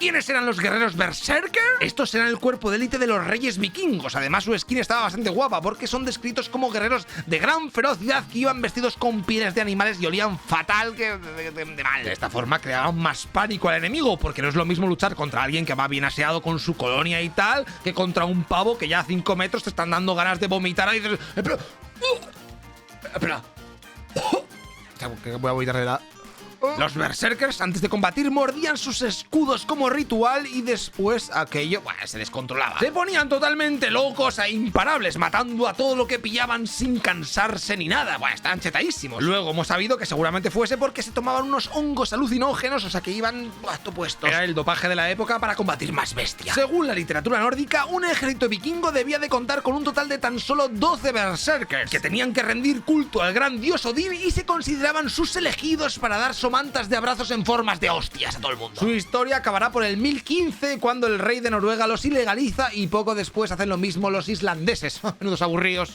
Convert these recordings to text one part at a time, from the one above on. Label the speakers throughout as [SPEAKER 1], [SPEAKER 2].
[SPEAKER 1] ¿Quiénes eran los guerreros Berserker? Estos eran el cuerpo de élite de los reyes vikingos. Además, su skin estaba bastante guapa porque son descritos como guerreros de gran ferocidad que iban vestidos con pieles de animales y olían fatal de mal. De esta forma creaban más pánico al enemigo, porque no es lo mismo luchar contra alguien que va bien aseado con su colonia y tal, que contra un pavo que ya a 5 metros te están dando ganas de vomitar y dices... Espera. Que voy a vomitar de la... Los berserkers, antes de combatir, mordían sus escudos como ritual y después aquello, se descontrolaba. Se ponían totalmente locos e imparables, matando a todo lo que pillaban sin cansarse ni nada. Estaban chetadísimos. Luego hemos sabido que seguramente fuese porque se tomaban unos hongos alucinógenos, o sea que iban puestos. Era el dopaje de la época para combatir más bestias. Según la literatura nórdica, un ejército vikingo debía de contar con un total de tan solo 12 berserkers, que tenían que rendir culto al gran dios Odín y se consideraban sus elegidos para dar mantas de abrazos en formas de hostias a todo el mundo. Su historia acabará por el 1015, cuando el rey de Noruega los ilegaliza y poco después hacen lo mismo los islandeses. Menudos aburridos.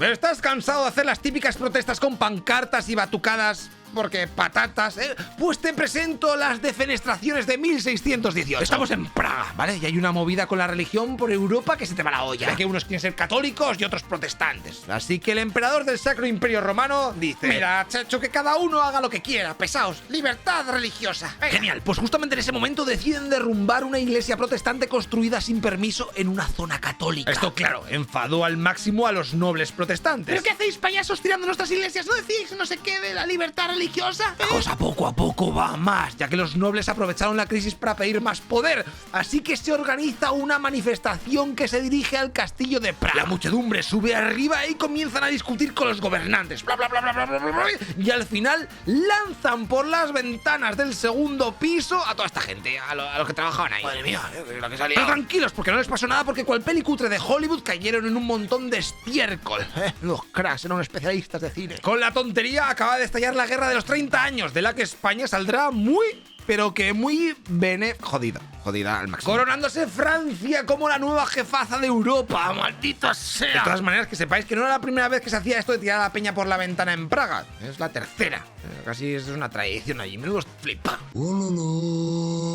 [SPEAKER 1] ¿Estás cansado de hacer las típicas protestas con pancartas y batucadas? Porque patatas, pues te presento las defenestraciones de 1618. Estamos en Praga, ¿vale? Y hay una movida con la religión por Europa que se te va la olla. Ya que unos quieren ser católicos y otros protestantes. Así que el emperador del Sacro Imperio Romano dice: mira, chacho, que cada uno haga lo que quiera, pesaos, libertad religiosa. Genial, pues justamente en ese momento deciden derrumbar una iglesia protestante construida sin permiso en una zona católica. Esto, claro, enfadó al máximo a los nobles protestantes. ¿Pero qué hacéis, payasos, tirando nuestras iglesias? ¿No decís no sé qué de la libertad religiosa? La cosa poco a poco va más, ya que los nobles aprovecharon la crisis para pedir más poder, así que se organiza una manifestación que se dirige al castillo de Praga. La muchedumbre sube arriba y comienzan a discutir con los gobernantes, bla bla bla bla bla bla bla, y al final lanzan por las ventanas del segundo piso a toda esta gente, a los que trabajaban ahí. Madre mía, lo que salía. Pero tranquilos, porque no les pasó nada, porque cual peli cutre de Hollywood cayeron en un montón de estiércol. Los cracks eran especialistas de cine. Con la tontería acaba de estallar la guerra de los 30 años, de la que España saldrá muy, pero que muy jodida al máximo. Coronándose Francia como la nueva jefaza de Europa. ¡Maldito sea! De todas maneras, que sepáis que no era la primera vez que se hacía esto de tirar a la peña por la ventana en Praga. Es la tercera. Casi es una tradición allí. Menudos flipa.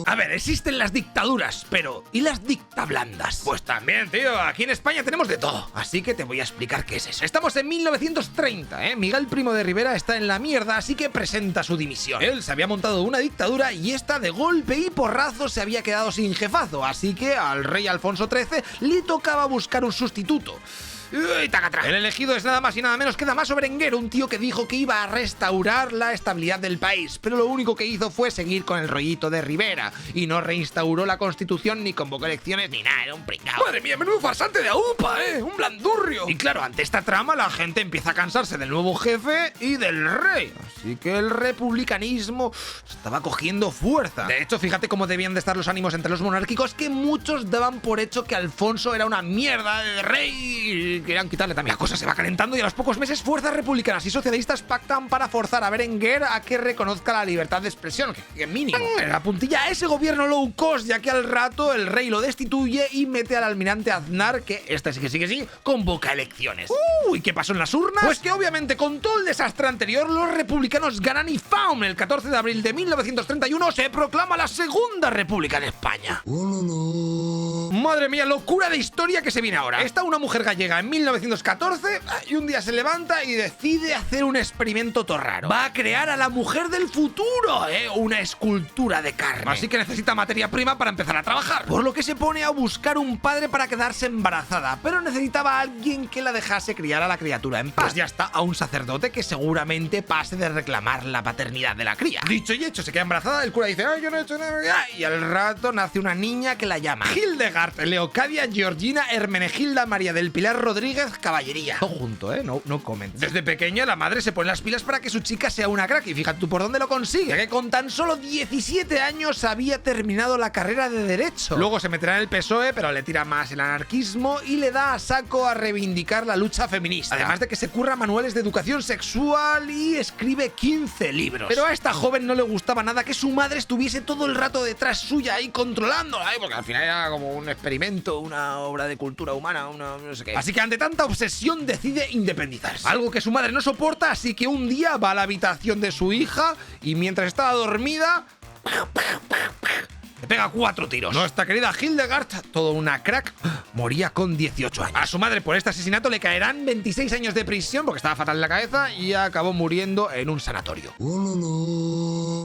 [SPEAKER 1] A ver, existen las dictaduras, pero ¿y las dictablandas? Pues también, tío. Aquí en España tenemos de todo. Así que te voy a explicar qué es eso. Estamos en 1930, ¿eh? Miguel Primo de Rivera está en la mierda, así que presenta su dimisión. Él se había montado una dictadura y esta de golpe y porrazo se había quedado sin jefazo, así que al rey Alfonso XIII le tocaba buscar un sustituto. El elegido es nada más y nada menos que Dámaso Berenguer, un tío que dijo que iba a restaurar la estabilidad del país, pero lo único que hizo fue seguir con el rollito de Rivera y no reinstauró la constitución ni convocó elecciones ni nada, era un pringao. Madre mía, menudo farsante de AUPA, un blandurrio. Y claro, ante esta trama la gente empieza a cansarse del nuevo jefe y del rey, así que el republicanismo estaba cogiendo fuerza. De hecho, fíjate cómo debían de estar los ánimos entre los monárquicos, que muchos daban por hecho que Alfonso era una mierda de rey y querían quitarle también. La cosa se va calentando y a los pocos meses fuerzas republicanas y socialistas pactan para forzar a Berenguer a que reconozca la libertad de expresión, que mínimo. La puntilla a ese gobierno low cost, ya que al rato el rey lo destituye y mete al almirante Aznar, que este sí, convoca elecciones. ¿Y qué pasó en las urnas? Pues que obviamente con todo el desastre anterior, los republicanos ganan y ¡faum! El 14 de abril de 1931 se proclama la Segunda República de España. Madre mía, locura de historia que se viene ahora. Está una mujer gallega en 1914 y un día se levanta y decide hacer un experimento todo raro. Va a crear a la mujer del futuro, una escultura de carne. Así que necesita materia prima para empezar a trabajar. Por lo que se pone a buscar un padre para quedarse embarazada, pero necesitaba a alguien que la dejase criar a la criatura en paz. Pues ya está, a un sacerdote que seguramente pase de reclamar la paternidad de la cría. Dicho y hecho, se queda embarazada, el cura dice: ¡ay, yo no he hecho nada! Y al rato nace una niña que la llama Hildegard, Leocadia, Georgina, Hermenegilda, María del Pilar Rodríguez, Caballería. Todo junto, no comen. Desde pequeña la madre se pone las pilas para que su chica sea una crack, y fíjate tú por dónde lo consigue, ya que con tan solo 17 años había terminado la carrera de Derecho. Luego se meterá en el PSOE, pero le tira más el anarquismo y le da a saco a reivindicar la lucha feminista. Además de que se curra manuales de educación sexual y escribe 15 libros. Pero a esta joven no le gustaba nada que su madre estuviese todo el rato detrás suya ahí controlándola, porque al final era como un experimento, una obra de cultura humana, no sé qué. Así que ante tanta obsesión decide independizarse. Algo que su madre no soporta, así que un día va a la habitación de su hija y mientras estaba dormida, Le pega 4 tiros. Nuestra querida Hildegard, toda una crack, moría con 18 años. A su madre por este asesinato le caerán 26 años de prisión porque estaba fatal en la cabeza y acabó muriendo en un sanatorio.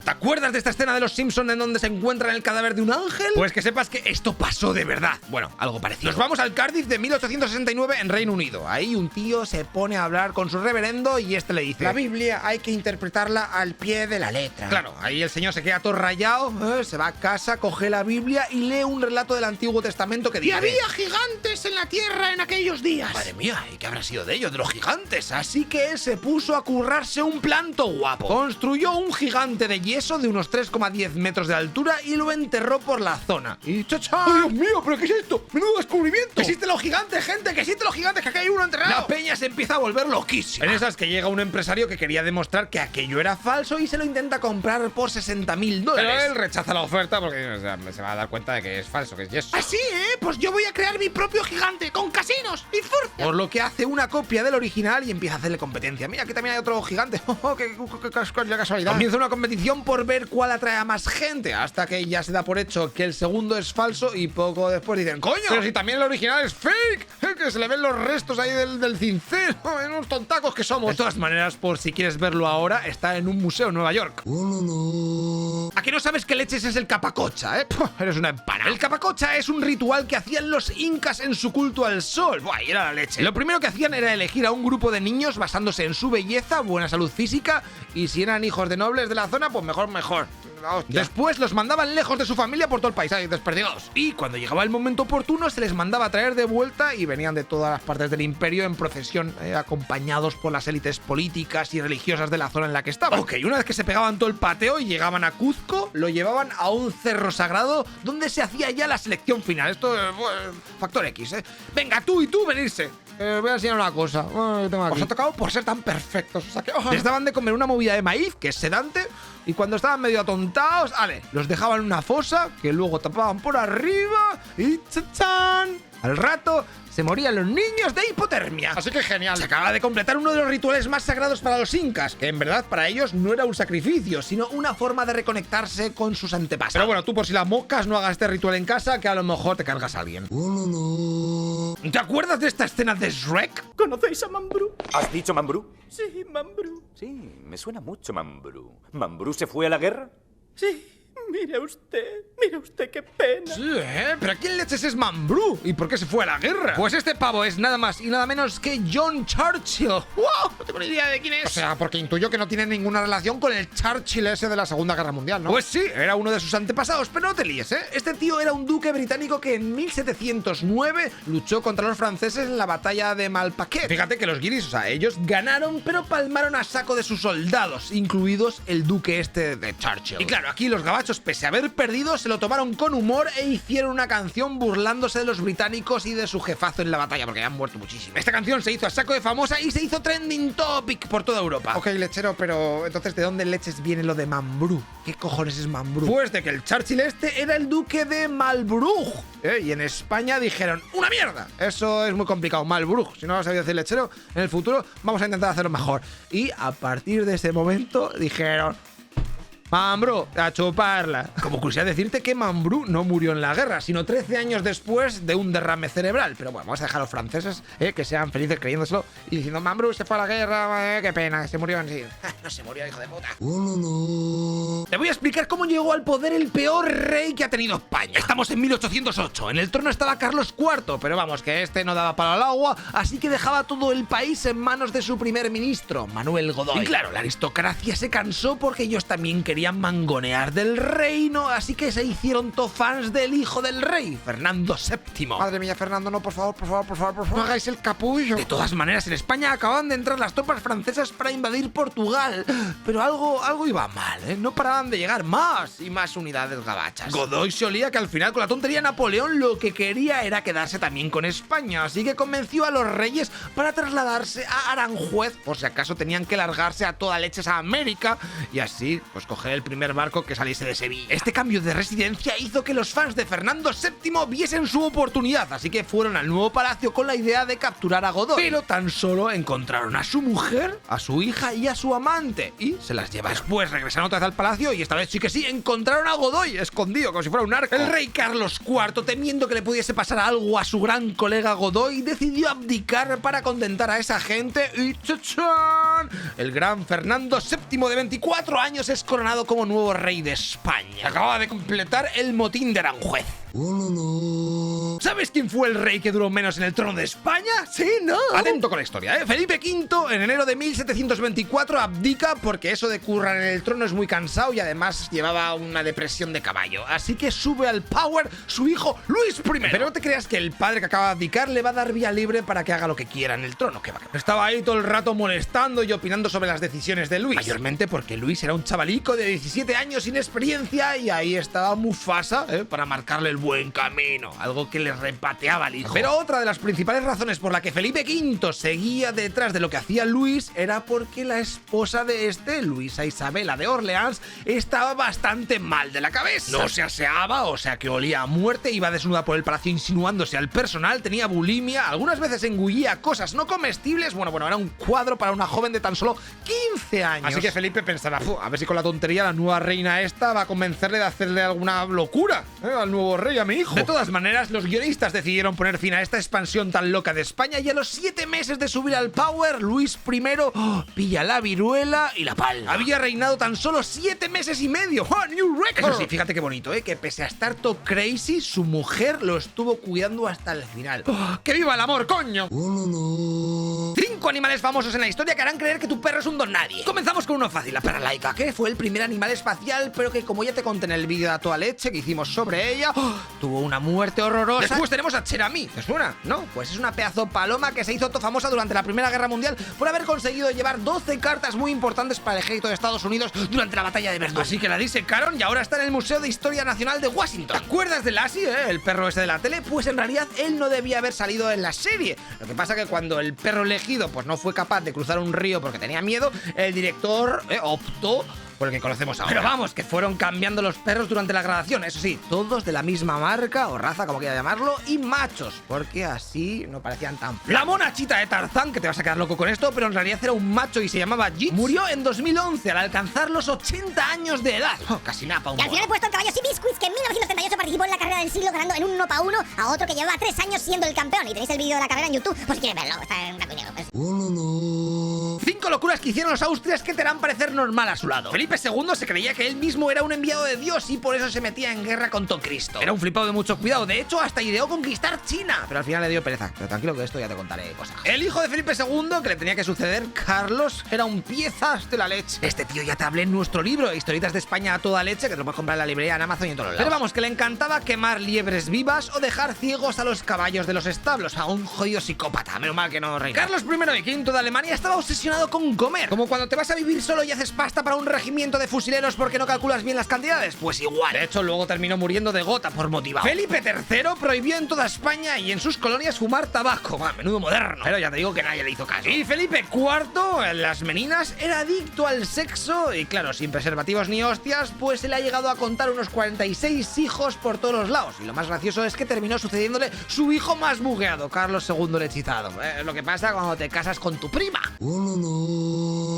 [SPEAKER 1] ¿Te acuerdas de esta escena de Los Simpsons en donde se encuentran el cadáver de un ángel? Pues que sepas que esto pasó de verdad. Bueno, algo parecido. Nos vamos al Cardiff de 1869 en Reino Unido. Ahí un tío se pone a hablar con su reverendo y este le dice: la Biblia hay que interpretarla al pie de la letra. Claro, ahí el señor se queda todo rayado, se va a casa, coge la Biblia y lee un relato del Antiguo Testamento que dice: y había gigantes en la tierra en aquellos días. Madre mía, ¿y qué habrá sido de ellos, de los gigantes? Así que él se puso a currarse un planto guapo. Construyó un gigante de yeso de unos 3,10 metros de altura y lo enterró por la zona. Y ¡chachán! ¡Ay, Dios mío! ¿Pero qué es esto? ¡Menudo descubrimiento! ¡Que existen los gigantes, gente! ¡Que existen los gigantes! ¡Que aquí hay uno enterrado! La peña se empieza a volver loquísima. En esas que llega un empresario que quería demostrar que aquello era falso y se lo intenta comprar por $60.000. Pero él rechaza la oferta porque se va a dar cuenta de que es falso, que es yeso. ¿Así, Pues yo voy a crear mi propio gigante con casinos y furcia. Por lo que hace una copia del original y empieza a hacerle competencia. Mira, aquí también hay otro gigante. ¡Qué casualidad! Comienza una competición por ver cuál atrae a más gente, hasta que ya se da por hecho que el segundo es falso y poco después dicen: ¡coño! Pero si también el original es fake, que se le ven los restos ahí del cincel, en unos tontacos que somos. De todas maneras, por si quieres verlo ahora, está en un museo en Nueva York. ¿A que no sabes qué leches es el capacocha, Eres una empana. El capacocha es un ritual que hacían los incas en su culto al sol. Buah, y era la leche. Lo primero que hacían era elegir a un grupo de niños basándose en su belleza, buena salud física, y si eran hijos de nobles de la zona, pues mejor. Después los mandaban lejos de su familia por todo el país, ahí desperdigados. Y cuando llegaba el momento oportuno se les mandaba a traer de vuelta y venían de todas las partes del imperio en procesión, acompañados por las élites políticas y religiosas de la zona en la que estaban. Ok, una vez que se pegaban todo el pateo y llegaban a Cuzco, lo llevaban a un cerro sagrado donde se hacía ya la selección final. Esto es factor X, Venga, tú y tú venirse. Voy a enseñar una cosa. Os ha tocado por ser tan perfectos. O sea que, les daban de comer una movida de maíz, que es sedante, y cuando estaban medio atontados, los dejaban en una fosa, que luego tapaban por arriba, y ¡chachán! Al rato se morían los niños de hipotermia. Así que genial. Se acaba de completar uno de los rituales más sagrados para los incas, que en verdad para ellos no era un sacrificio, sino una forma de reconectarse con sus antepasados. Pero bueno, tú por si las moscas no hagas este ritual en casa, que a lo mejor te cargas a alguien. ¿Te acuerdas de esta escena de Shrek?
[SPEAKER 2] ¿Conocéis a Mambrú?
[SPEAKER 3] ¿Has dicho Mambrú?
[SPEAKER 2] Sí, Mambrú.
[SPEAKER 3] Sí, me suena mucho Mambrú. ¿Mambrú se fue a la guerra?
[SPEAKER 2] Sí. Mire usted qué pena.
[SPEAKER 1] Sí, ¿pero quién leches es Mambrú? ¿Y por qué se fue a la guerra? Pues este pavo es nada más y nada menos que John Churchill. ¡Wow! No tengo ni idea de quién es. O sea, porque intuyo que no tiene ninguna relación con el Churchill ese de la Segunda Guerra Mundial, ¿no? Pues sí, era uno de sus antepasados, pero no te líes, Este tío era un duque británico que en 1709 luchó contra los franceses en la batalla de Malplaquet. Fíjate que los guiris, o sea, ellos ganaron, pero palmaron a saco de sus soldados, incluidos el duque este de Churchill. Y claro, aquí los gabachos, pese a haber perdido, se lo tomaron con humor e hicieron una canción burlándose de los británicos y de su jefazo en la batalla, porque han muerto muchísimo. Esta canción se hizo a saco de famosa y se hizo trending topic por toda Europa. Ok, lechero, pero entonces ¿de dónde leches viene lo de Mambrú? ¿Qué cojones es Mambrú? Pues de que el Churchill este era el duque de Marlborough, y en España dijeron ¡una mierda! Eso es muy complicado, Marlborough. Si no lo sabía decir lechero, en el futuro vamos a intentar hacerlo mejor. Y a partir de ese momento dijeron: Mambrú, a chuparla. Como curiosidad decirte que Mambrú no murió en la guerra, sino 13 años después de un derrame cerebral. Pero bueno, vamos a dejar a los franceses que sean felices creyéndoselo y diciendo: Mambrú se fue a la guerra, qué pena, se murió en sí. No se murió, hijo de puta. Te voy a explicar cómo llegó al poder el peor rey que ha tenido España. Estamos en 1808. En el trono estaba Carlos IV, pero vamos, que este no daba para el agua, así que dejaba todo el país en manos de su primer ministro, Manuel Godoy. Y claro, la aristocracia se cansó porque ellos también querían mangonear del reino, así que se hicieron fans del hijo del rey, Fernando VII. Madre mía, Fernando, no, por favor, no hagáis el capullo. De todas maneras, en España acaban de entrar las tropas francesas para invadir Portugal, pero algo iba mal, No paraban de llegar más y más unidades gabachas. Godoy se olía que al final, con la tontería, Napoleón lo que quería era quedarse también con España, así que convenció a los reyes para trasladarse a Aranjuez, por si acaso tenían que largarse a toda leches a América, y así, pues coger coger el primer barco que saliese de Sevilla. Este cambio de residencia hizo que los fans de Fernando VII viesen su oportunidad, así que fueron al nuevo palacio con la idea de capturar a Godoy. Pero tan solo encontraron a su mujer, a su hija y a su amante, y se las llevaron. Después regresaron otra vez al palacio y esta vez sí que sí, encontraron a Godoy escondido como si fuera un arco. El rey Carlos IV, temiendo que le pudiese pasar algo a su gran colega Godoy, decidió abdicar para contentar a esa gente y ¡chachán! El gran Fernando VII de 24 años es coronado como nuevo rey de España. Acaba de completar el motín de Aranjuez. ¿Sabes quién fue el rey que duró menos en el trono de España? Sí, ¿no? Atento con la historia, ¿eh? Felipe V, en enero de 1724, abdica porque eso de currar en el trono es muy cansado y además llevaba una depresión de caballo. Así que sube al power su hijo Luis I. Pero no te creas que el padre que acaba de abdicar le va a dar vía libre para que haga lo que quiera en el trono. Que va. Estaba ahí todo el rato molestando y opinando sobre las decisiones de Luis. Mayormente porque Luis era un chavalico de 17 años sin experiencia y ahí estaba Mufasa, para marcarle el buen camino, algo que le repateaba al hijo. Pero otra de las principales razones por la que Felipe V seguía detrás de lo que hacía Luis era porque la esposa de Luisa Isabela de Orleans, estaba bastante mal de la cabeza. No se aseaba, o sea que olía a muerte, iba desnuda por el palacio insinuándose al personal, tenía bulimia, algunas veces engullía cosas no comestibles. Bueno, era un cuadro para una joven de tan solo 15 años. Así que Felipe pensaba, a ver si con la tontería la nueva reina esta va a convencerle de hacerle alguna locura al nuevo rey, a mi hijo. De todas maneras, los guionistas decidieron poner fin a esta expansión tan loca de España y a los 7 meses de subir al power, Luis I pilla la viruela y la palma. Había reinado tan solo 7 meses y medio. ¡Oh, new record! Eso sí, fíjate qué bonito, que pese a estar todo crazy, su mujer lo estuvo cuidando hasta el final. ¡Oh, ¡que viva el amor, coño! 5 animales famosos en la historia que harán creer que tu perro es un don nadie. Comenzamos con uno fácil, la perra Laika, que fue el primer animal espacial, pero que como ya te conté en el vídeo de A Toda Leche que hicimos sobre ella, tuvo una muerte horrorosa. Después tenemos a Cherami. ¿Te suena? No, pues es una pedazo paloma que se hizo famosa durante la Primera Guerra Mundial por haber conseguido llevar 12 cartas muy importantes para el ejército de Estados Unidos durante la batalla de Verdún. Así que la disecaron y ahora está en el Museo de Historia Nacional de Washington. ¿Te acuerdas de Lassie, el perro ese de la tele? Pues en realidad él no debía haber salido en la serie. Lo que pasa que cuando el perro elegido pues no fue capaz de cruzar un río porque tenía miedo, el director optó por el que conocemos ahora. Pero vamos, que fueron cambiando los perros durante la grabación. Eso sí, todos de la misma marca o raza, como quiera llamarlo, y machos, porque así no parecían tan... La mona chita de Tarzán, que te vas a quedar loco con esto, pero en realidad era un macho y se llamaba Jitz, murió en 2011 al alcanzar los 80 años de edad. Casi nada pa' un
[SPEAKER 4] Y al final he puesto el caballo Seabiscuits, que en 1938 participó en la carrera del siglo ganando en un 1 para 1 a otro que llevaba 3 años siendo el campeón. Y tenéis el vídeo de la carrera en YouTube, pues si quieres verlo, está en blanco y negro.
[SPEAKER 1] 5 locuras que hicieron los austrias que te harán parecer normal a su lado. Felipe II se creía que él mismo era un enviado de Dios y por eso se metía en guerra con todo Cristo. Era un flipado de mucho cuidado, de hecho hasta ideó conquistar China, pero al final le dio pereza. Pero tranquilo que esto ya te contaré cosas. El hijo de Felipe II, que le tenía que suceder, Carlos, era un piezas de la leche. Este tío ya te hablé en nuestro libro, Historietas de España a Toda Leche, que te lo puedes comprar en la librería, en Amazon y en todos lados. Pero vamos, que le encantaba quemar liebres vivas o dejar ciegos a los caballos de los establos, a un jodido psicópata. Menos mal que no reina. Carlos I y V de Alemania estaba obsesionado con comer, como cuando te vas a vivir solo y haces pasta para un regimiento de fusileros porque no calculas bien las cantidades, pues igual. De hecho, luego terminó muriendo de gota por motivado. Felipe III prohibió en toda España y en sus colonias fumar tabaco. Menudo moderno. Pero ya te digo que nadie le hizo caso. Y Felipe IV, en las Meninas, era adicto al sexo y claro, sin preservativos ni hostias, pues se le ha llegado a contar unos 46 hijos por todos los lados. Y lo más gracioso es que terminó sucediéndole su hijo más bugueado, Carlos II el hechizado. Es lo que pasa cuando te casas con tu prima.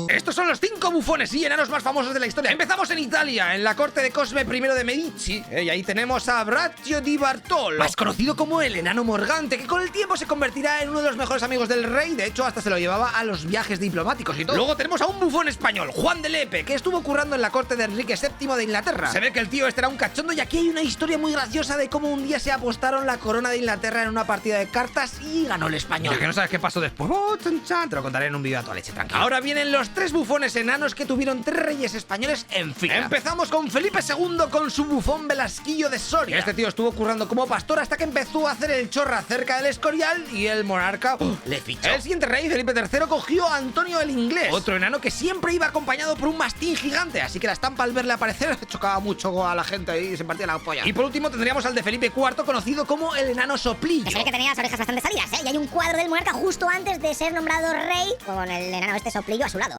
[SPEAKER 1] Estos son los 5 bufones y enanos más famosos de la historia. Empezamos en Italia, en la corte de Cosme I de Medici, y ahí tenemos a Braccio di Bartolo, más conocido como el enano Morgante, que con el tiempo se convertirá en uno de los mejores amigos del rey. De hecho, hasta se lo llevaba a los viajes diplomáticos y todo. Luego tenemos a un bufón español, Juan de Lepe, que estuvo currando en la corte de Enrique VII de Inglaterra. Se ve que el tío este era un cachondo y aquí hay una historia muy graciosa de cómo un día se apostaron la corona de Inglaterra en una partida de cartas y ganó el español. Ya que no sabes qué pasó después, te lo contaré en un vídeo a Toda Leche, tranquilo. Ahora vienen los 3 bufones enanos que tuvieron 3 reyes españoles en fila. Empezamos con Felipe II con su bufón Velasquillo de Soria. Este tío estuvo currando como pastor hasta que empezó a hacer el chorra cerca del Escorial y el monarca le fichó. El siguiente rey, Felipe III, cogió a Antonio el Inglés, otro enano que siempre iba acompañado por un mastín gigante, así que la estampa al verle aparecer chocaba mucho a la gente y se partía la polla. Y por último tendríamos al de Felipe IV, conocido como el enano Soplillo.
[SPEAKER 4] Se ve que tenía las orejas bastante salidas, y hay un cuadro del monarca justo antes de ser nombrado rey con el enano este Soplillo a su lado.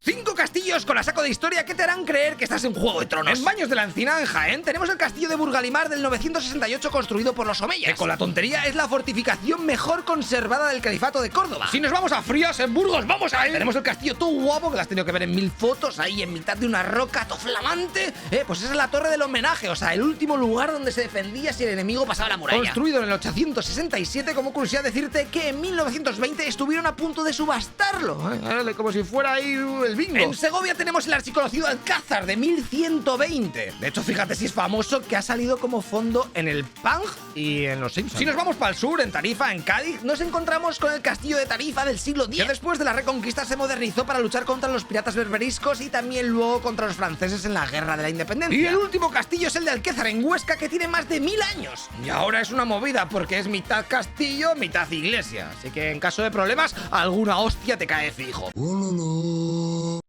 [SPEAKER 1] 5 castillos con a saco de historia que te harán creer que estás en Juego de Tronos. En Baños de la Encina, en Jaén, tenemos el castillo de Burgalimar del 968 construido por los omeyas, que con la tontería es la fortificación mejor conservada del Califato de Córdoba. Si nos vamos a Frías, en Burgos, vamos a ir. Tenemos el castillo todo guapo, que lo has tenido que ver en 1000 fotos, ahí en mitad de una roca todo flamante. Pues esa es la torre del homenaje, o sea, el último lugar donde se defendía si el enemigo pasaba la muralla. Construido en el 867, como curiosidad decirte que en 1920 estuvieron a punto de subastarlo, como si fuera ahí el bingo. En Segovia tenemos el archiconocido Alcázar de 1120. De hecho, fíjate si es famoso, que ha salido como fondo en el Pang y en los Simpsons. Si nos vamos para el sur, en Tarifa, en Cádiz, nos encontramos con el castillo de Tarifa del siglo X, que después de la Reconquista se modernizó para luchar contra los piratas berberiscos y también luego contra los franceses en la Guerra de la Independencia. Y el último castillo es el de Alquézar, en Huesca, que tiene más de 1000 años. Y ahora es una movida porque es mitad castillo, mitad iglesia. Así que en caso de problemas, alguna hostia te cae fijo.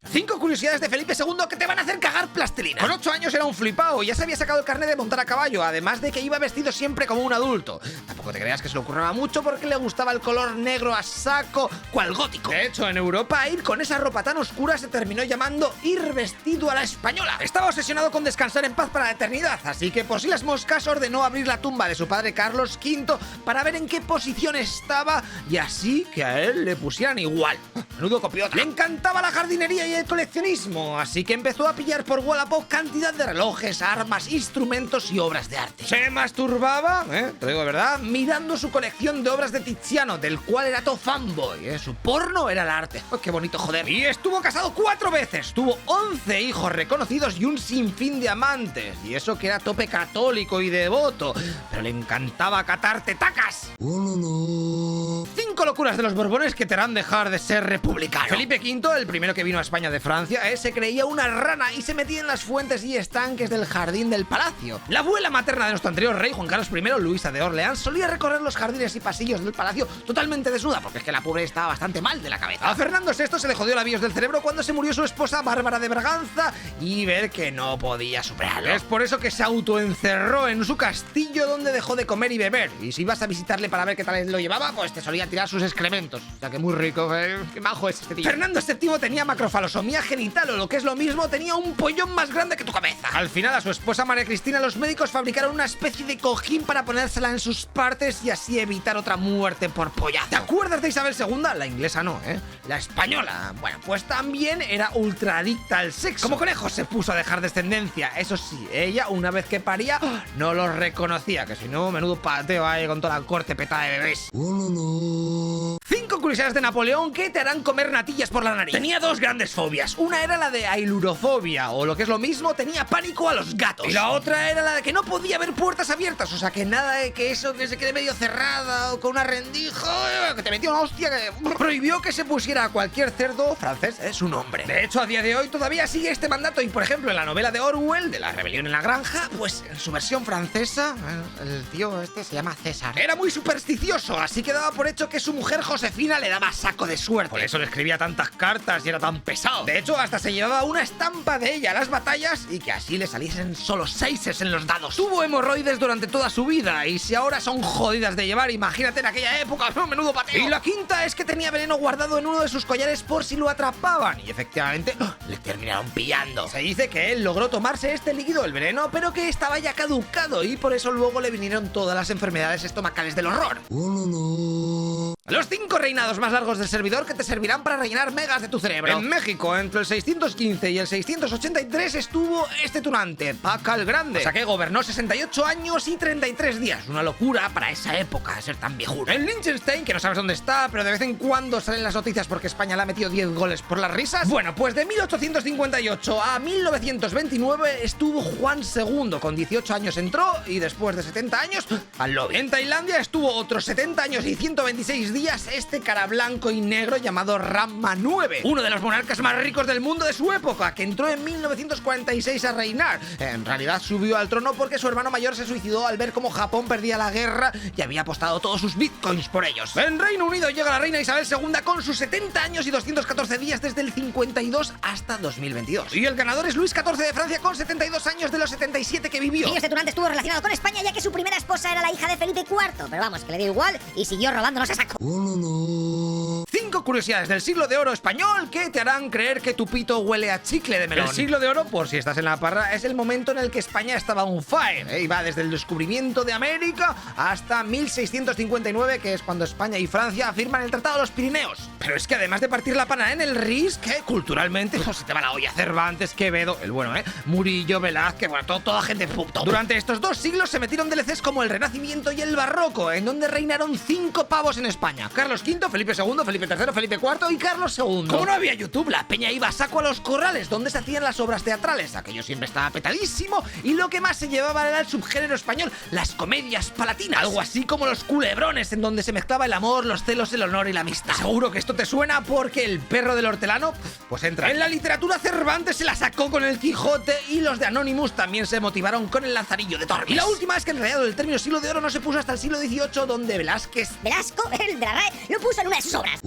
[SPEAKER 1] 5 curiosidades de Felipe II que te van a hacer cagar plastilina. Con 8 años era un flipao, ya se había sacado el carnet de montar a caballo, además de que iba vestido siempre como un adulto. Tampoco te creas que se le ocurriera mucho porque le gustaba el color negro a saco, cual gótico. De hecho, en Europa, ir con esa ropa tan oscura se terminó llamando ir vestido a la española. Estaba obsesionado con descansar en paz para la eternidad, así que por si las moscas ordenó abrir la tumba de su padre Carlos V para ver en qué posición estaba y así que a él le pusieran igual. Menudo copiota. Le encantaba la jardinería y el coleccionismo, así que empezó a pillar por Wallapop cantidad de relojes, armas, instrumentos y obras de arte. Se masturbaba, te digo de verdad, mirando su colección de obras de Tiziano, del cual era todo fanboy, su porno era el arte. Oh, qué bonito, joder. Y estuvo casado 4 veces, tuvo 11 hijos reconocidos y un sinfín de amantes, y eso que era tope católico y devoto, pero le encantaba catar tetacas. 5 locuras de los Borbones que te harán dejar de ser republicano. Felipe V, el primero que vino a España de Francia, se creía una rana y se metía en las fuentes y estanques del jardín del palacio. La abuela materna de nuestro anterior rey, Juan Carlos I, Luisa de Orleans, solía recorrer los jardines y pasillos del palacio totalmente desnuda, porque es que la pobre estaba bastante mal de la cabeza. A Fernando VI se le jodió la bios del cerebro cuando se murió su esposa Bárbara de Braganza y ver que no podía superarlo. Es por eso que se autoencerró en su castillo, donde dejó de comer y beber. Y si ibas a visitarle para ver qué tal lo llevaba, pues te solía tirar sus excrementos. O sea que muy rico, qué majo es este tío. Fernando VII tenía macrofalosomía genital, o lo que es lo mismo, tenía un pollón más grande que tu cabeza. Al final, a su esposa María Cristina, los médicos fabricaron una especie de cojín para ponérsela en sus partes y así evitar otra muerte por pollazo. ¿Te acuerdas de Isabel II? La inglesa no, La española. Bueno, pues también era ultra adicta al sexo. Como conejo se puso a dejar descendencia. Eso sí, ella, una vez que paría, no los reconocía, que si no, menudo pateo ahí con toda la corte petada de bebés. 5 curiosidades de Napoleón que te harán comer natillas por la nariz. Tenía 2 grandes fobias. Una era la de ailurofobia, o lo que es lo mismo, tenía pánico a los gatos. Y la otra era la de que no podía ver puertas abiertas, o sea que nada de que eso que se quede medio cerrada o con una rendija, que te metió una hostia, que prohibió que se pusiera a cualquier cerdo francés su nombre. De hecho, a día de hoy todavía sigue este mandato y, por ejemplo, en la novela de Orwell, de la rebelión en la granja, pues en su versión francesa, el tío este se llama César. Era muy supersticioso, así que daba por hecho que su mujer Josefina le daba saco de suerte. Por eso le escribía tantas cartas y era tan pesado. De hecho, hasta se llevaba una estampa de ella a las batallas y que así le saliesen solo 6 en los dados. Tuvo hemorroides durante toda su vida y si ahora son jodidas de llevar, imagínate en aquella época, menudo pateo. Y la quinta es que tenía veneno guardado en uno de sus collares por si lo atrapaban y efectivamente le terminaron pillando. Se dice que él logró tomarse este líquido, el veneno, pero que estaba ya caducado y por eso luego le vinieron todas las enfermedades estomacales del horror. Los 5 reinados más largos del servidor que te servirán para rellenar megas de tu cerebro. En México, entre el 615 y el 683 estuvo este tunante, Paca el Grande. O sea que gobernó 68 años y 33 días. Una locura para esa época, ser tan viejuno. En Liechtenstein, que no sabes dónde está, pero de vez en cuando salen las noticias porque España le ha metido 10 goles por las risas. Bueno, pues de 1858 a 1929 estuvo Juan II. Con 18 años entró y después de 70 años al lobby. En Tailandia estuvo otros 70 años y 126 días este cara blanco y negro llamado Rama IX, uno de los monarcas más ricos del mundo de su época, que entró en 1946 a reinar. En realidad subió al trono porque su hermano mayor se suicidó al ver cómo Japón perdía la guerra y había apostado todos sus bitcoins por ellos. En Reino Unido llega la reina Isabel II con sus 70 años y 214 días desde el 52 hasta 2022. Y el ganador es Luis XIV de Francia con 72 años de los 77 que vivió.
[SPEAKER 4] Y este tunante estuvo relacionado con España ya que su primera esposa era la hija de Felipe IV, pero vamos, que le dio igual y siguió robándonos a saco.
[SPEAKER 1] 5 5 curiosidades del siglo de oro español que te harán creer que tu pito huele a chicle de melón. El siglo de oro, por si estás en la parra, es el momento en el que España estaba on fire. Y va desde el descubrimiento de América hasta 1659, que es cuando España y Francia firman el Tratado de los Pirineos. Pero es que además de partir la pana en el RIS, que culturalmente se te va la olla. Cervantes, Quevedo, el bueno, Murillo, Velázquez, bueno, toda gente puta. Durante estos 2 siglos se metieron DLCs como el Renacimiento y el Barroco, en donde reinaron 5 pavos en España: Carlos V, Felipe II, Felipe III, Felipe IV y Carlos II. Como no había YouTube, la peña iba a saco a los corrales, donde se hacían las obras teatrales. Aquello siempre estaba petadísimo, y lo que más se llevaba era el subgénero español, las comedias palatinas. Algo así como los culebrones, en donde se mezclaba el amor, los celos, el honor y la amistad. Seguro que esto te suena porque el perro del hortelano, pues entra. En la literatura, Cervantes se la sacó con el Quijote, y los de Anonymous también se motivaron con el Lazarillo de Tormes. Y la última es que en realidad el término siglo de oro no se puso hasta el siglo XVIII, donde Velasco, el de la RAE, lo puso en una de sus obras.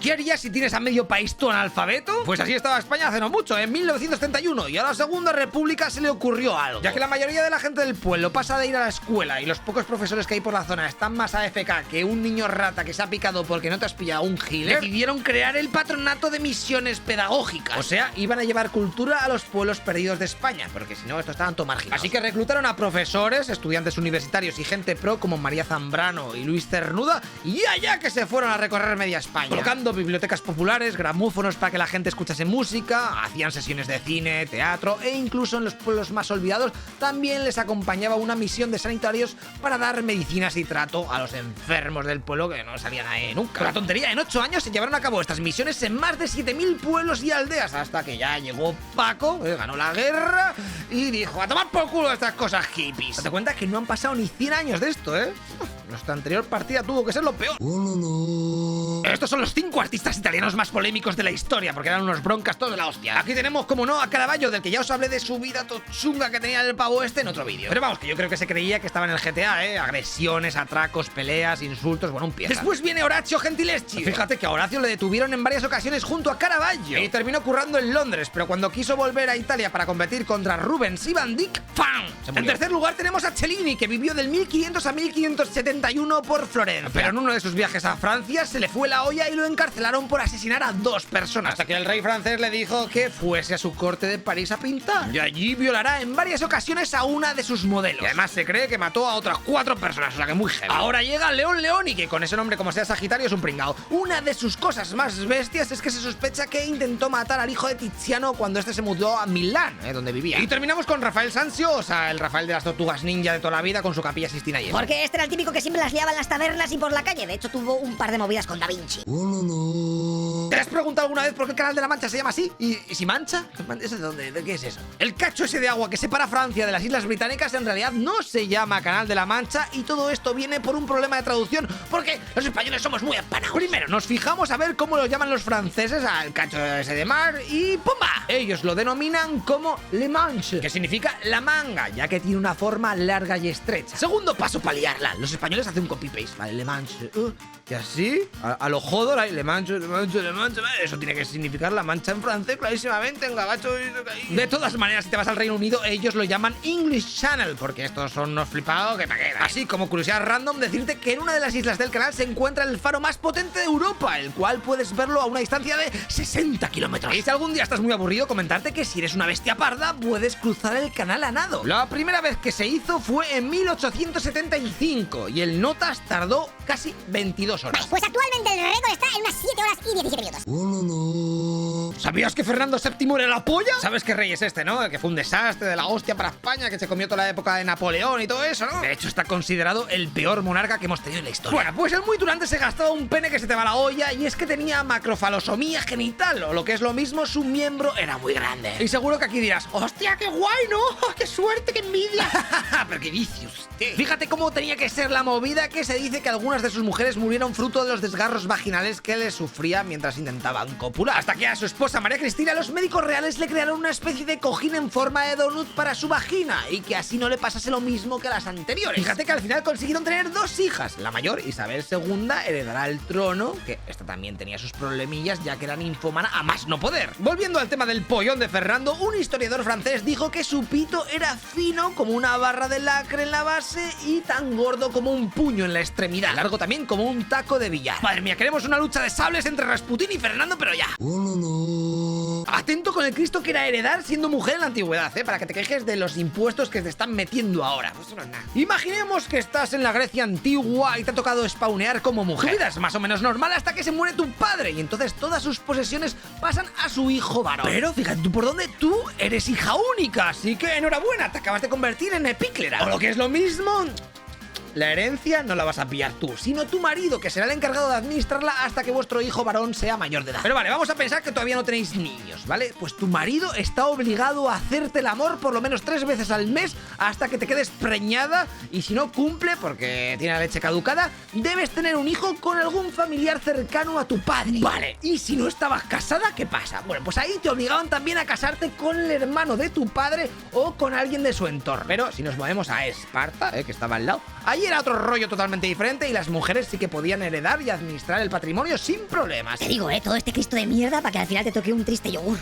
[SPEAKER 1] ¿Qué harías si tienes a medio país tú analfabeto? Pues así estaba España hace no mucho, en 1931, y a la Segunda República se le ocurrió algo. Ya que la mayoría de la gente del pueblo pasa de ir a la escuela y los pocos profesores que hay por la zona están más AFK que un niño rata que se ha picado porque no te has pillado un giler, decidieron crear el Patronato de Misiones Pedagógicas. O sea, iban a llevar cultura a los pueblos perdidos de España, porque si no, estos estaban todo marginados. Así que reclutaron a profesores, estudiantes universitarios y gente pro como María Zambrano y Luis Cernuda, y allá que se fueron a recorrer media España, colocando bibliotecas populares, gramófonos para que la gente escuchase música, hacían sesiones de cine, teatro, e incluso en los pueblos más olvidados también les acompañaba una misión de sanitarios para dar medicinas y trato a los enfermos del pueblo que no salían ahí nunca. Con la tontería, en 8 años se llevaron a cabo estas misiones en más de 7000 pueblos y aldeas, hasta que ya llegó Paco, ganó la guerra y dijo: a tomar por culo estas cosas hippies. Date cuenta que no han pasado ni 100 años de esto, Nuestra anterior partida tuvo que ser lo peor. Estos son los 5 artistas italianos más polémicos de la historia, porque eran unos broncas todos de la hostia. Aquí tenemos, como no, a Caravaggio, del que ya os hablé de su vida tochunga que tenía el pavo este en otro vídeo. Pero vamos, que yo creo que se creía que estaba en el GTA, agresiones, atracos, peleas, insultos, bueno, un pie. Después viene Horacio Gentileschi. Fíjate que a Horacio le detuvieron en varias ocasiones junto a Caravaggio y terminó currando en Londres, pero cuando quiso volver a Italia para competir contra Rubens y Van Dyck, ¡pam!, se murió. En tercer lugar tenemos a Cellini, que vivió del 1500 a 1571 por Florencia. Pero en uno de sus viajes a Francia se le fue la olla y lo encarcelaron por asesinar a 2 personas, hasta que el rey francés le dijo que fuese a su corte de París a pintar, y allí violará en varias ocasiones a una de sus modelos. Y además se cree que mató a otras 4 personas, o sea que muy heavy. Ahora llega León Leoni, que con ese nombre, como sea Sagitario, es un pringao. Una de sus cosas más bestias es que se sospecha que intentó matar al hijo de Tiziano cuando este se mudó a Milán, donde vivía. Y terminamos con Rafael Sanzio, o sea, el Rafael de las Tortugas Ninja de toda la vida, con su Capilla Sistina y eso.
[SPEAKER 4] Porque este era el típico que siempre las liaba en las tabernas y por la calle. De hecho, tuvo un par de movidas con Da Vinci.
[SPEAKER 1] ¿Te has preguntado alguna vez por qué el Canal de la Mancha se llama así? ¿Y si mancha? ¿Eso de dónde? ¿De qué es eso? El cacho ese de agua que separa Francia de las Islas Británicas en realidad no se llama Canal de la Mancha, y todo esto viene por un problema de traducción, porque los españoles somos muy empanados. Primero, nos fijamos a ver cómo lo llaman los franceses al cacho ese de mar y ¡pumba! Ellos lo denominan como Le Manche, que significa la manga, ya que tiene una forma larga y estrecha. Segundo paso para liarla, los españoles hacen un copy-paste, ¿vale? Le Manche, y así, a lo Jodor, Le Manche, Le Manche, Le Manche, eso tiene que significar la mancha en francés, clarísimamente, en gabacho. De todas maneras, si te vas al Reino Unido, ellos lo llaman English Channel, porque estos son unos flipados que paquetan. Así, como curiosidad random, decirte que en una de las islas del canal se encuentra el faro más potente de Europa, el cual puedes verlo a una distancia de 60 kilómetros. Y si algún día estás muy aburrido, comentarte que si eres una bestia parda, puedes cruzar el canal a nado. La primera vez que se hizo fue en 1875, y el Notas tardó casi 22 horas.
[SPEAKER 4] Pues actualmente el récord está en unas 7 horas y 17 minutos.
[SPEAKER 1] ¿Sabías que Fernando VII era la polla? ¿Sabes qué rey es este, no? El que fue un desastre de la hostia para España, que se comió toda la época de Napoleón y todo eso, ¿no? De hecho, está considerado el peor monarca que hemos tenido en la historia. Bueno, pues el muy durante se gastaba un pene que se te va la olla, y es que tenía macrofalosomía genital, o lo que es lo mismo, su miembro era muy grande. Y seguro que aquí dirás: ¡hostia, qué guay, ¿no? ¡Qué suerte, qué envidia! ¿Pero qué dice usted? Fíjate cómo tenía que ser la movida, que se dice que algunas de sus mujeres murieron fruto de los desgarros vaginales que les sufría mientras intentaban copular. Hasta que a su esposa María Cristina los médicos reales le crearon una especie de cojín en forma de donut para su vagina, y que así no le pasase lo mismo que a las anteriores. Fíjate que al final consiguieron tener 2 hijas. La mayor, Isabel II, heredará el trono, que esta también tenía sus problemillas, ya que era ninfómana a más no poder. Volviendo al tema del pollón de Fernando, un historiador francés dijo que su pito era fino como una barra de lacre en la base y tan gordo como un puño en la extremidad, largo también como un taco de billar. Madre mía, queremos una lucha de sables entre Rasputín y Fernando, pero ya. Atento con el Cristo que era heredar siendo mujer en la antigüedad, para que te quejes de los impuestos que te están metiendo ahora. Pues no es nada. Imaginemos que estás en la Grecia antigua y te ha tocado spawnear como mujer. Tu vida es más o menos normal hasta que se muere tu padre y entonces todas sus posesiones pasan a su hijo varón. Pero fíjate tú por dónde, tú eres hija única, así que enhorabuena, te acabas de convertir en epíclera. O lo que es lo mismo, la herencia no la vas a pillar tú, sino tu marido, que será el encargado de administrarla hasta que vuestro hijo varón sea mayor de edad. Pero vale, vamos a pensar que todavía no tenéis niños, ¿vale? Pues tu marido está obligado a hacerte el amor por lo menos 3 veces al mes hasta que te quedes preñada, y si no cumple, porque tiene la leche caducada, debes tener un hijo con algún familiar cercano a tu padre. Vale, y si no estabas casada, ¿qué pasa? Bueno, pues ahí te obligaban también a casarte con el hermano de tu padre o con alguien de su entorno. Pero si nos movemos a Esparta, que estaba al lado, ahí era otro rollo totalmente diferente y las mujeres sí que podían heredar y administrar el patrimonio sin problemas.
[SPEAKER 4] Te digo, todo este Cristo de mierda para que al final te toque un triste yogur.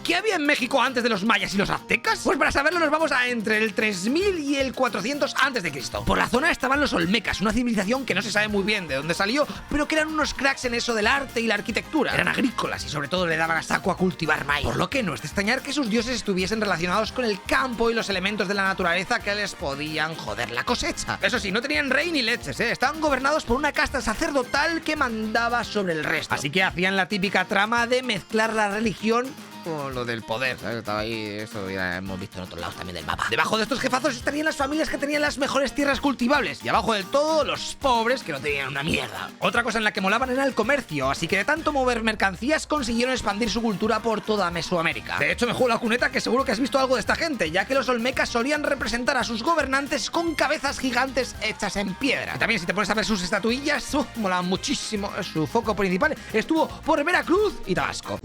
[SPEAKER 1] ¿Qué había en México antes de los mayas y los aztecas? Pues para saberlo nos vamos a entre el 3000 y el 400 a.C. Por la zona estaban los olmecas, una civilización que no se sabe muy bien de dónde salió, pero que eran unos cracks en eso del arte y la arquitectura. Eran agrícolas y sobre todo le daban a saco a cultivar maíz, por lo que no es de extrañar que sus dioses estuviesen relacionados con el campo y los elementos de la naturaleza que les podían joder la cosecha. Eso sí, no tenían rey ni leches, estaban gobernados por una casta sacerdotal que mandaba sobre el resto. Así que hacían la típica trama de mezclar la religión con lo del poder, ¿sabes? Estaba ahí, eso ya hemos visto en otros lados también del mapa. Debajo de estos jefazos estarían las familias que tenían las mejores tierras cultivables y abajo del todo los pobres que no tenían una mierda. Otra cosa en la que molaban era el comercio, así que de tanto mover mercancías consiguieron expandir su cultura por toda Mesoamérica. De hecho, me juego la cuneta que seguro que has visto algo de esta gente, ya que los olmecas solían representar a sus gobernantes con cabezas gigantes hechas en piedra. Y también si te pones a ver sus estatuillas, molaban muchísimo. Su foco principal estuvo por Veracruz y Tabasco.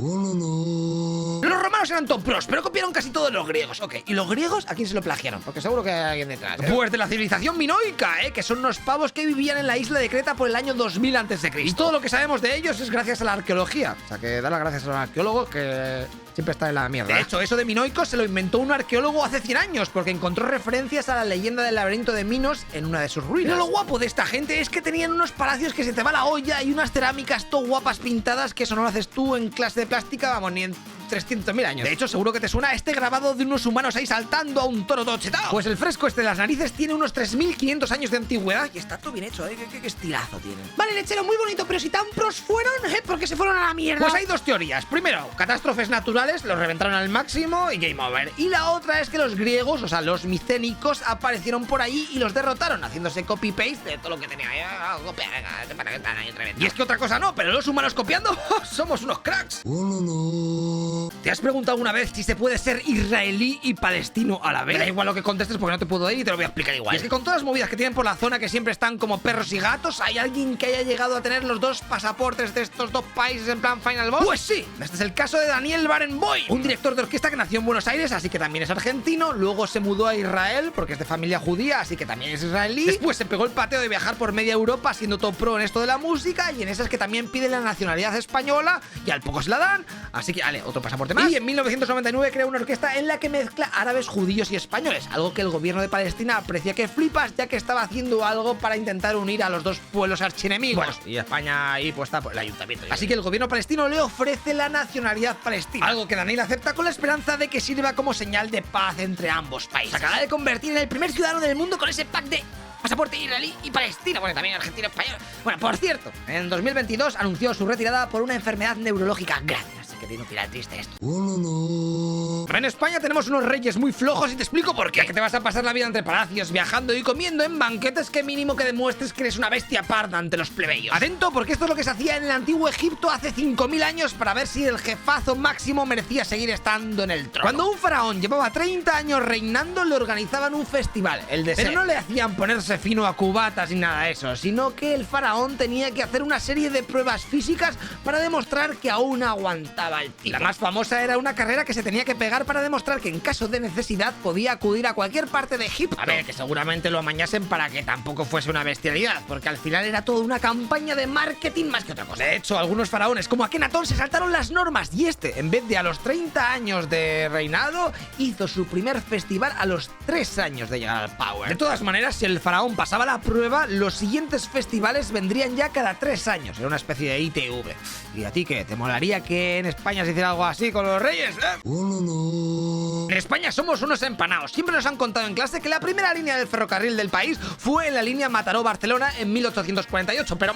[SPEAKER 1] Los romanos eran top pros, pero copiaron casi todos los griegos. Ok, ¿y los griegos a quién se lo plagiaron? Porque seguro que hay alguien detrás, Pues de la civilización minoica, que son unos pavos que vivían en la isla de Creta por el año 2000 a.C. Y todo lo que sabemos de ellos es gracias a la arqueología. O sea, que dar las gracias a los arqueólogos que siempre está en la mierda. De hecho, eso de minoicos se lo inventó un arqueólogo hace 100 años, porque encontró referencias a la leyenda del laberinto de Minos en una de sus ruinas. Pero lo guapo de esta gente es que tenían unos palacios que se te va la olla y unas cerámicas todo guapas pintadas que eso no lo haces tú en clase de plástica, vamos, ni en 300.000 años. De hecho, seguro que te suena este grabado de unos humanos ahí saltando a un toro todo chetao. Pues el fresco este de las narices tiene unos 3.500 años de antigüedad y está todo bien hecho, ¿Qué estilazo tienen? Vale, lechero, muy bonito, pero si tan pros fueron, ¿por qué se fueron a la mierda? Pues hay dos teorías. Primero, catástrofes naturales, los reventaron al máximo y game over. Y la otra es que los griegos, o sea, los micénicos, aparecieron por ahí y los derrotaron, haciéndose copy-paste de todo lo que tenía. Y es que otra cosa no, pero los humanos copiando, somos unos cracks. ¿Te has preguntado alguna vez si se puede ser israelí y palestino a la vez? Da igual lo que contestes porque no te puedo ir y te lo voy a explicar igual. Y es que con todas las movidas que tienen por la zona que siempre están como perros y gatos, ¿hay alguien que haya llegado a tener los dos pasaportes de estos dos países en plan Final Boss? Pues sí, este es el caso de Daniel Barenboim, un director de orquesta que nació en Buenos Aires, así que también es argentino, luego se mudó a Israel porque es de familia judía, así que también es israelí. Después se pegó el pateo de viajar por media Europa siendo top pro en esto de la música y en esas que también pide la nacionalidad española y al poco se la dan, así que vale, otro pasaporte más. Y en 1999 crea una orquesta en la que mezcla árabes, judíos y españoles, algo que el gobierno de Palestina aprecia que flipas, ya que estaba haciendo algo para intentar unir a los dos pueblos archienemigos. Bueno, y España ahí puesta por el ayuntamiento. Así que el gobierno palestino le ofrece la nacionalidad palestina, algo que Daniel acepta con la esperanza de que sirva como señal de paz entre ambos países. Se acaba de convertir en el primer ciudadano del mundo con ese pack de pasaporte israelí y palestino, bueno, también argentino, español. Bueno, por cierto, en 2022 anunció su retirada por una enfermedad neurológica grave, así que tiene un tirar triste esto. En España tenemos unos reyes muy flojos y te explico por qué. Que te vas a pasar la vida entre palacios, viajando y comiendo en banquetes que mínimo que demuestres que eres una bestia parda ante los plebeyos. Atento, porque esto es lo que se hacía en el antiguo Egipto hace 5.000 años para ver si el jefazo máximo merecía seguir estando en el trono. Cuando un faraón llevaba 30 años reinando, le organizaban un festival, el de Pero no le hacían ponerse fino a cubatas ni nada de eso, sino que el faraón tenía que hacer una serie de pruebas físicas para demostrar que aún aguantaba volaba el tipo. La más famosa era una carrera que se tenía que pegar para demostrar que en caso de necesidad podía acudir a cualquier parte de Egipto. A ver, que seguramente lo amañasen para que tampoco fuese una bestialidad, porque al final era toda una campaña de marketing más que otra cosa. De hecho, algunos faraones como Akenatón se saltaron las normas y en vez de a los 30 años de reinado, hizo su primer festival a los 3 años de llegar al power. De todas maneras, si el faraón pasaba la prueba, los siguientes festivales vendrían ya cada 3 años. Era una especie de ITV. ¿Y a ti qué? ¿Te molaría que en España se hiciera algo así con los reyes? En España somos unos empanados. Siempre nos han contado en clase que la primera línea del ferrocarril del país fue en la línea Mataró-Barcelona en 1848, pero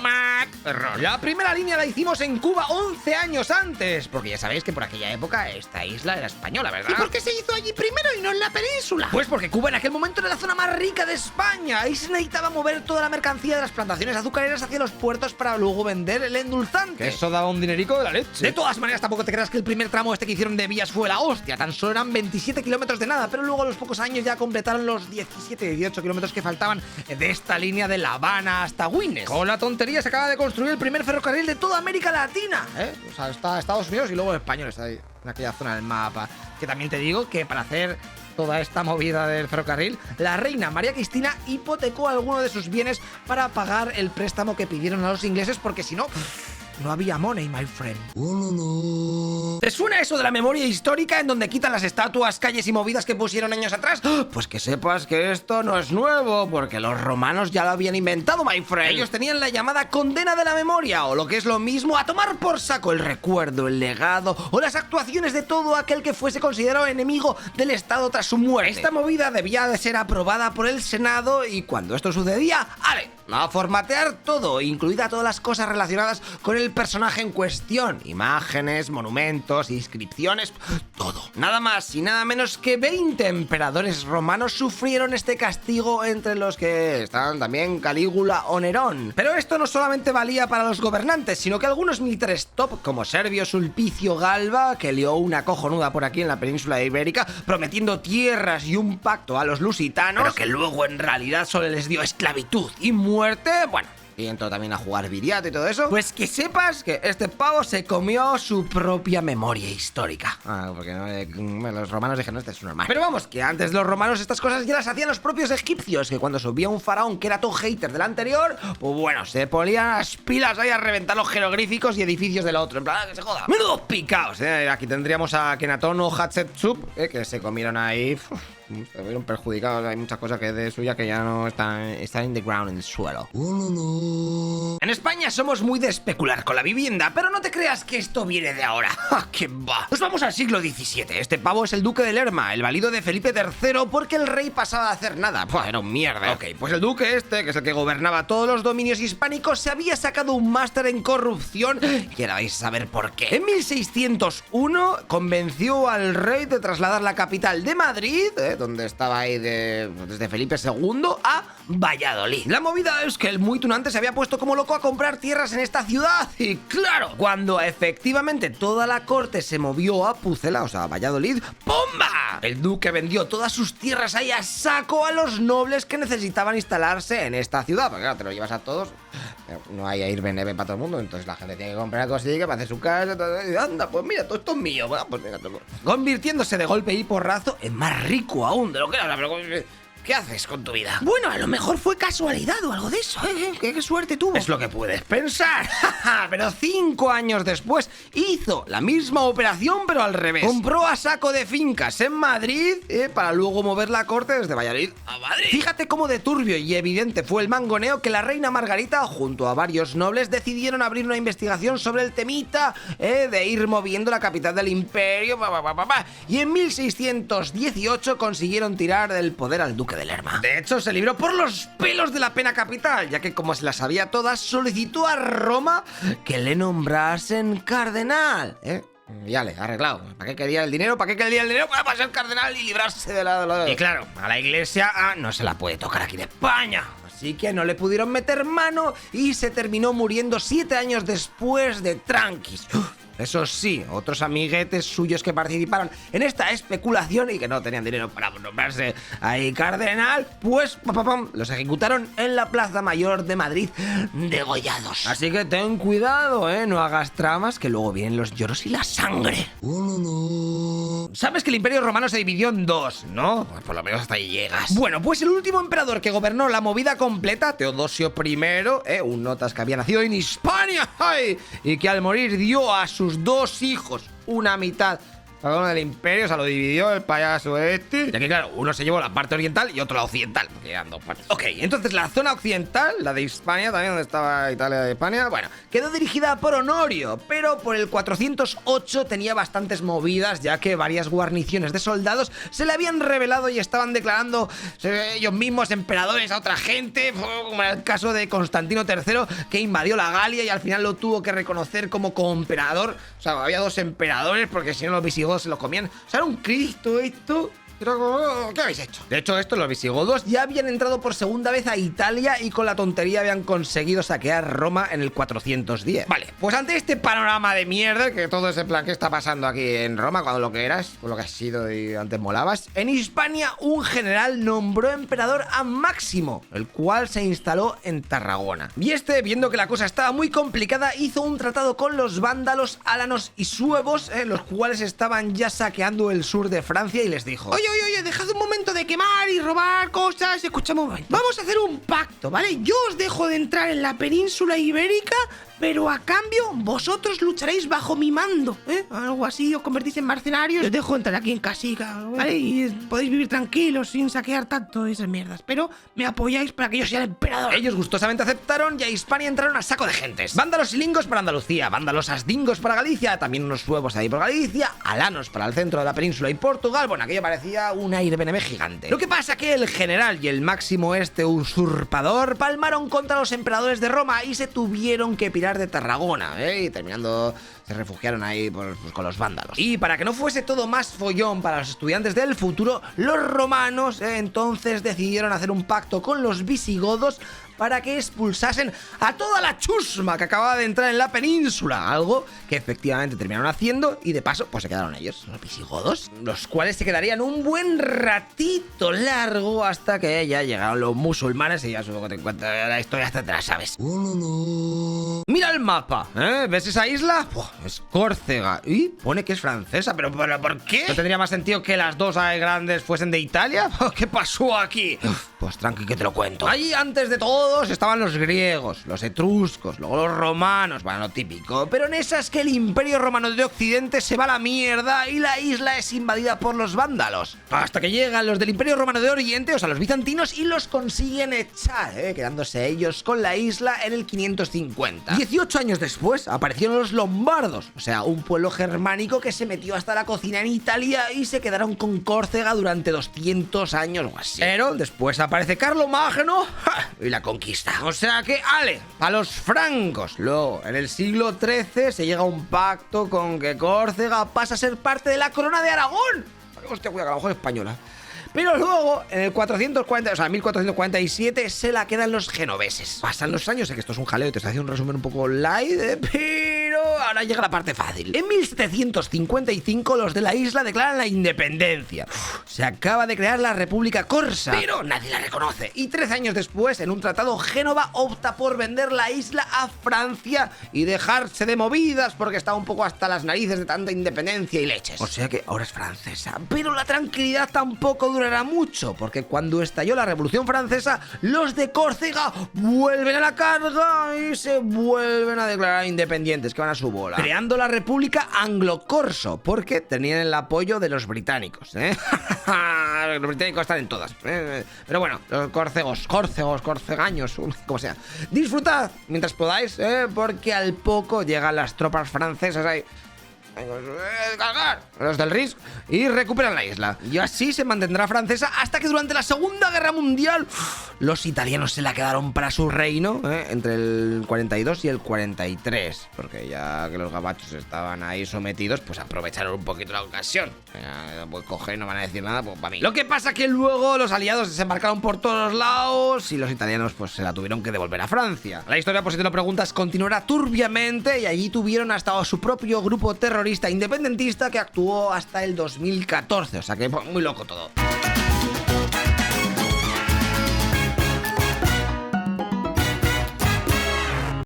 [SPEAKER 1] error. La primera línea la hicimos en Cuba 11 años antes, porque ya sabéis que por aquella época esta isla era española, ¿verdad?
[SPEAKER 5] ¿Y por qué se hizo allí primero y no en la península?
[SPEAKER 1] Pues porque Cuba en aquel momento era la zona más rica de España. Ahí se necesitaba mover toda la mercancía de las plantaciones azucareras hacia los puertos para luego vender el endulzante. Que eso daba un dinerico de la leche. De todas maneras, tampoco te creas que el primer tramo que hicieron de vías fue la hostia. Tan solo eran 27 kilómetros de nada, pero luego a los pocos años ya completaron los 17-18 kilómetros que faltaban de esta línea de La Habana hasta Güines. Con la tontería se acaba de construir el primer ferrocarril de toda América Latina, O sea, está Estados Unidos y luego español está ahí, en aquella zona del mapa. Que también te digo que para hacer toda esta movida del ferrocarril, la reina María Cristina hipotecó alguno de sus bienes para pagar el préstamo que pidieron a los ingleses, porque si no, no había money, my friend. ¿Te suena eso de la memoria histórica en donde quitan las estatuas, calles y movidas que pusieron años atrás? Pues que sepas que esto no es nuevo, porque los romanos ya lo habían inventado, my friend. Ellos tenían la llamada condena de la memoria, o lo que es lo mismo, a tomar por saco el recuerdo, el legado o las actuaciones de todo aquel que fuese considerado enemigo del Estado tras su muerte. Esta movida debía de ser aprobada por el Senado y cuando esto sucedía, ¡ale! A formatear todo, incluida todas las cosas relacionadas con el personaje en cuestión. Imágenes, monumentos, inscripciones, todo. Nada más y nada menos que 20 emperadores romanos sufrieron este castigo, entre los que estaban también Calígula o Nerón. Pero esto no solamente valía para los gobernantes, sino que algunos militares top, como Servio Sulpicio Galba, que lió una cojonuda por aquí en la península ibérica, prometiendo tierras y un pacto a los lusitanos, pero que luego en realidad solo les dio esclavitud y muerte, bueno, y entró también a jugar viriato y todo eso, pues que sepas que este pavo se comió su propia memoria histórica. Porque los romanos dijeron, este es normal. Pero vamos, que antes de los romanos estas cosas ya las hacían los propios egipcios, que cuando subía un faraón que era todo hater del anterior, pues bueno, se ponían las pilas ahí a reventar los jeroglíficos y edificios del otro, en plan, que se joda. Menudos picaos, Aquí tendríamos a Akenatón o Hatshepsut, que se comieron ahí... Se vieron perjudicados, hay muchas cosas que de suya que ya no están in the ground, en el suelo. En España somos muy de especular con la vivienda, pero no te creas que esto viene de ahora. ¡Qué va! Nos vamos al siglo XVII. Este pavo es el duque de Lerma, el valido de Felipe III, porque el rey pasaba a hacer nada. Era un mierda. Ok, pues el duque este, que es el que gobernaba todos los dominios hispánicos, se había sacado un máster en corrupción, y ahora vais a saber por qué. En 1601 convenció al rey de trasladar la capital de Madrid, donde estaba ahí desde Felipe II, a Valladolid. La movida es que el muy tunante se había puesto como loco a comprar tierras en esta ciudad, y claro, cuando efectivamente toda la corte se movió a Pucela, o sea, a Valladolid, ¡pumba! El duque vendió todas sus tierras ahí a saco a los nobles que necesitaban instalarse en esta ciudad, porque claro, te lo llevas a todos, no hay a ir beneve para todo el mundo, entonces la gente tiene que comprar cositas para hacer su casa, todo, y anda, pues mira, todo esto es mío, bueno, pues mira, todo. Convirtiéndose de golpe y porrazo en más rico aún de lo que era, pero ¿qué haces con tu vida?
[SPEAKER 5] Bueno, a lo mejor fue casualidad o algo de eso, ¿Qué suerte tuvo?
[SPEAKER 1] Es lo que puedes pensar. Pero 5 años después hizo la misma operación, pero al revés. Compró a saco de fincas en Madrid, para luego mover la corte desde Valladolid a Madrid. Fíjate cómo de turbio y evidente fue el mangoneo que la reina Margarita, junto a varios nobles, decidieron abrir una investigación sobre el temita, de ir moviendo la capital del imperio, y en 1618 consiguieron tirar del poder al duque de Lerma. De hecho, se libró por los pelos de la pena capital, ya que como se las sabía todas, solicitó a Roma que le nombrasen cardenal. Ya le, arreglado. ¿Para qué quería el dinero? ¿Para qué quería el dinero? Para ser cardenal y librarse de la... Y claro, a la iglesia no se la puede tocar aquí de España. Así que no le pudieron meter mano y se terminó muriendo 7 años después de tranquis. Eso sí, otros amiguetes suyos que participaron en esta especulación y que no tenían dinero para nombrarse ahí cardenal, pues los ejecutaron en la Plaza Mayor de Madrid, degollados. Así que ten cuidado, no hagas tramas, que luego vienen los lloros y la sangre. Sabes que el Imperio Romano se dividió en dos, ¿no? Pues por lo menos hasta ahí llegas. Bueno, pues el último emperador que gobernó la movida completa, Teodosio I, un notas que había nacido en Hispania, ¡ay!, y que al morir dio a sus dos hijos una mitad cada uno del imperio, o sea, lo dividió el payaso este. Ya que claro, uno se llevó la parte oriental y otro la occidental, porque eran dos partes. Ok, entonces la zona occidental, la de Hispania, también donde estaba Italia de Hispania, bueno, quedó dirigida por Honorio, pero por el 408 tenía bastantes movidas, ya que varias guarniciones de soldados se le habían rebelado y estaban declarando ellos mismos emperadores a otra gente, como en el caso de Constantino III, que invadió la Galia y al final lo tuvo que reconocer como coemperador. O sea, había dos emperadores porque si no los visigodos se lo comían. O sea, era un Cristo esto. Pero, ¿qué habéis hecho? De hecho, los visigodos ya habían entrado por segunda vez a Italia y con la tontería habían conseguido saquear Roma en el 410. Vale, pues ante este panorama de mierda, que todo ese plan que está pasando aquí en Roma, cuando lo que eras, con lo que has sido y antes molabas, en Hispania un general nombró emperador a Máximo, el cual se instaló en Tarragona. Y este, viendo que la cosa estaba muy complicada, hizo un tratado con los vándalos, álanos y suevos, los cuales estaban ya saqueando el sur de Francia, y les dijo:
[SPEAKER 5] Oye, dejad un momento de quemar y robar cosas. Escuchamos, vamos a hacer un pacto, ¿vale? Yo os dejo de entrar en la península ibérica, pero a cambio vosotros lucharéis bajo mi mando, algo así, os convertís en mercenarios. Os dejo entrar aquí en casica, ¿vale? Y podéis vivir tranquilos sin saquear tanto esas mierdas, pero me apoyáis para que yo sea el emperador.
[SPEAKER 1] Ellos gustosamente aceptaron y a Hispania entraron a saco de gentes. Vándalos silingos para Andalucía, vándalos asdingos para Galicia, también unos suevos ahí por Galicia, alanos para el centro de la península y Portugal. Bueno, aquello parecía un Airbnb gigante. Lo que pasa que el general y el Máximo usurpador palmaron contra los emperadores de Roma y se tuvieron que pirar de Tarragona, y terminando se refugiaron ahí pues, con los vándalos. Y para que no fuese todo más follón para los estudiantes del futuro, los romanos entonces decidieron hacer un pacto con los visigodos para que expulsasen a toda la chusma que acababa de entrar en la península, algo que efectivamente terminaron haciendo y de paso pues se quedaron ellos, los visigodos, los cuales se quedarían un buen ratito largo hasta que ya llegaron los musulmanes y ya supongo que te encuentras la historia hasta atrás, ¿sabes? Mira el mapa, ¿ves esa isla? Es Córcega y pone que es francesa, pero ¿por qué? ¿No tendría más sentido que las dos grandes fuesen de Italia? ¿Qué pasó aquí? Pues tranqui que te lo cuento. Allí antes de todos estaban los griegos, los etruscos, luego los romanos, bueno, lo típico, pero en esas que el Imperio Romano de Occidente se va a la mierda y la isla es invadida por los vándalos. Hasta que llegan los del Imperio Romano de Oriente, o sea, los bizantinos, y los consiguen echar, quedándose ellos con la isla en el 550. 18 años después aparecieron los lombardos, o sea, un pueblo germánico que se metió hasta la cocina en Italia y se quedaron con Córcega durante 200 años o así. Pero después aparece Carlomagno y la conquista. O sea que, ale, a los francos. Luego, en el siglo XIII se llega a un pacto con que Córcega pasa a ser parte de la corona de Aragón. Hostia, cuidado, que a lo mejor es española. Pero luego, en el 1447, se la quedan los genoveses. Pasan los años, sé que esto es un jaleo, te estoy haciendo un resumen un poco light, pero ahora llega la parte fácil. En 1755, los de la isla declaran la independencia. Se acaba de crear la República Corsa, pero nadie la reconoce. Y 13 años después, en un tratado, Génova opta por vender la isla a Francia y dejarse de movidas porque estaba un poco hasta las narices de tanta independencia y leches. O sea que ahora es francesa. Pero la tranquilidad tampoco durará mucho, porque cuando estalló la Revolución Francesa, los de Córcega vuelven a la carga y se vuelven a declarar independientes, que van a su bola, creando la República Anglo-Corso, porque tenían el apoyo de los británicos, Los británicos están en todas, pero bueno, los corcegaños, como sea. Disfrutad mientras podáis, porque al poco llegan las tropas francesas ahí. Descargar los del RIS y recuperan la isla. Y así se mantendrá francesa hasta que durante la Segunda Guerra Mundial los italianos se la quedaron para su reino, entre el 42 y el 43, porque ya que los gabachos estaban ahí sometidos, pues aprovecharon un poquito la ocasión. Pues coger y no van a decir nada, pues para mí. Lo que pasa que luego los aliados desembarcaron por todos lados y los italianos pues se la tuvieron que devolver a Francia. La historia, pues si te lo preguntas, continuará turbiamente y allí tuvieron hasta su propio grupo terrorista independentista que actuó hasta el 2014, o sea que pues, muy loco todo.